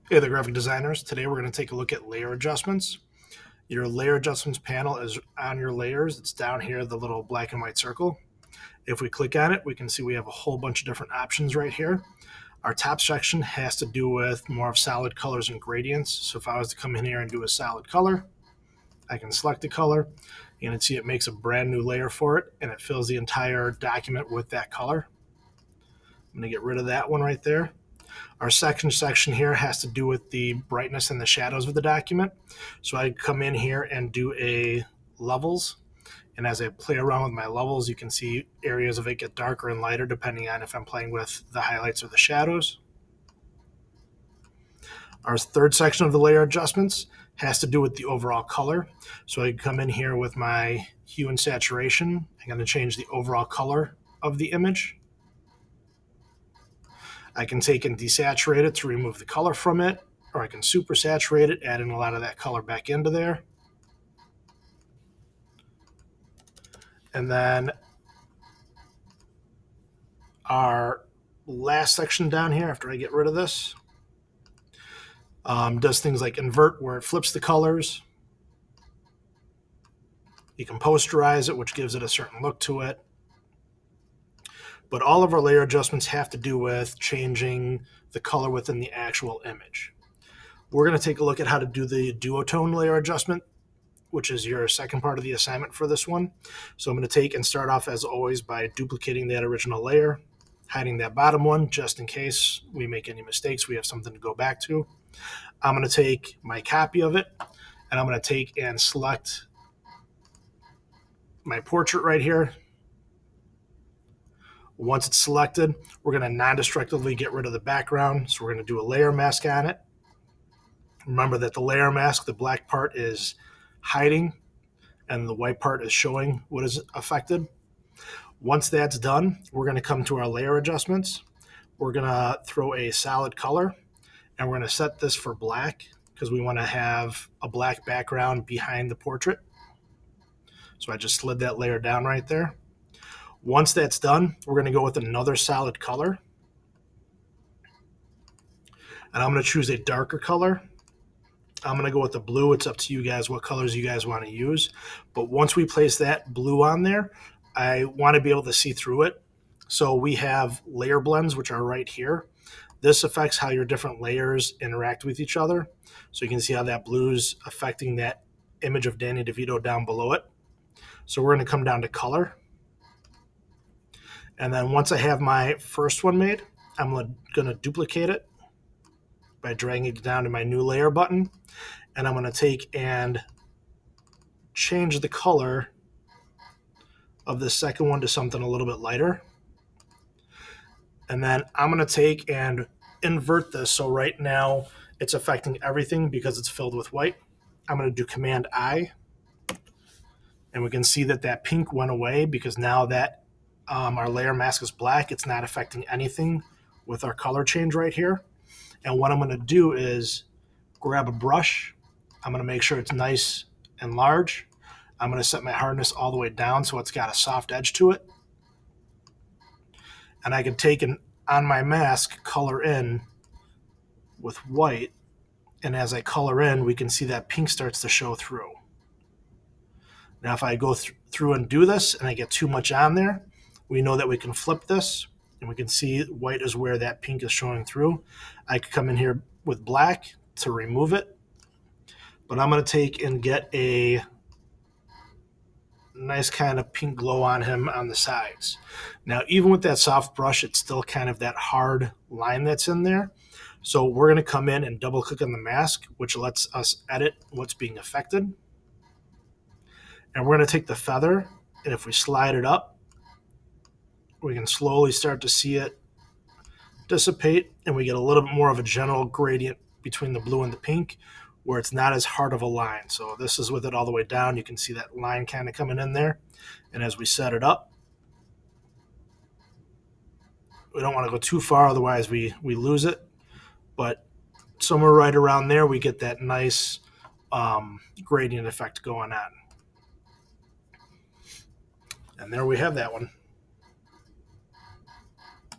Hey there, graphic designers. Today we're going to take a look at layer adjustments. Your layer adjustments panel is on your layers. It's down here, the little black and white circle. If we click on it, we can see we have a whole bunch of different options right here. Our top section has to do with more of solid colors and gradients. So if I was to come in here and do a solid color, I can select the color. You can see it makes a brand new layer for it, and it fills the entire document with that color. I'm going to get rid of that one right there. Our section here has to do with the brightness and the shadows of the document. So I come in here and do a levels. And as I play around with my levels, you can see areas of it get darker and lighter depending on if I'm playing with the highlights or the shadows. Our third section of the layer adjustments has to do with the overall color. So I come in here with my hue and saturation. I'm going to change the overall color of the image. I can take and desaturate it to remove the color from it, or I can super saturate it, adding a lot of that color back into there. And then our last section down here, after I get rid of this, does things like invert, where it flips the colors. You can posterize it, which gives it a certain look to it. But all of our layer adjustments have to do with changing the color within the actual image. We're going to take a look at how to do the duotone layer adjustment, which is your second part of the assignment for this one. So I'm going to take and start off, as always, by duplicating that original layer, hiding that bottom one just in case we make any mistakes, we have something to go back to. I'm going to take my copy of it, and I'm going to take and select my portrait right here. Once it's selected, we're going to non-destructively get rid of the background. So we're going to do a layer mask on it. Remember that the layer mask, the black part is hiding and the white part is showing what is affected. Once that's done, we're going to come to our layer adjustments. We're going to throw a solid color, and we're going to set this for black because we want to have a black background behind the portrait. So I just slid that layer down right there. Once that's done, we're going to go with another solid color. And I'm going to choose a darker color. I'm going to go with the blue. It's up to you guys what colors you guys want to use. But once we place that blue on there, I want to be able to see through it. So we have layer blends, which are right here. This affects how your different layers interact with each other. So you can see how that blue's affecting that image of Danny DeVito down below it. So we're going to come down to color. And then once I have my first one made, I'm going to duplicate it by dragging it down to my new layer button. And I'm going to take and change the color of the second one to something a little bit lighter. And then I'm going to take and invert this. So right now it's affecting everything because it's filled with white. I'm going to do Command I. And we can see that that pink went away because now that our layer mask is black, it's not affecting anything with our color change right here. And what I'm going to do is grab a brush. I'm going to make sure it's nice and large. I'm going to set my hardness all the way down so it's got a soft edge to it. And I can take and on my mask color in with white. And as I color in, we can see that pink starts to show through. Now if I go through and do this and I get too much on there, we know that we can flip this and we can see white is where that pink is showing through. I could come in here with black to remove it, but I'm going to take and get a nice kind of pink glow on him on the sides. Now, even with that soft brush, it's still kind of that hard line that's in there. So we're going to come in and double click on the mask, which lets us edit what's being affected. And we're going to take the feather, and if we slide it up, we can slowly start to see it dissipate, and we get a little bit more of a general gradient between the blue and the pink where it's not as hard of a line. So this is with it all the way down. You can see that line kind of coming in there. And as we set it up, we don't want to go too far, otherwise we lose it. But somewhere right around there, we get that nice gradient effect going on. And there we have that one.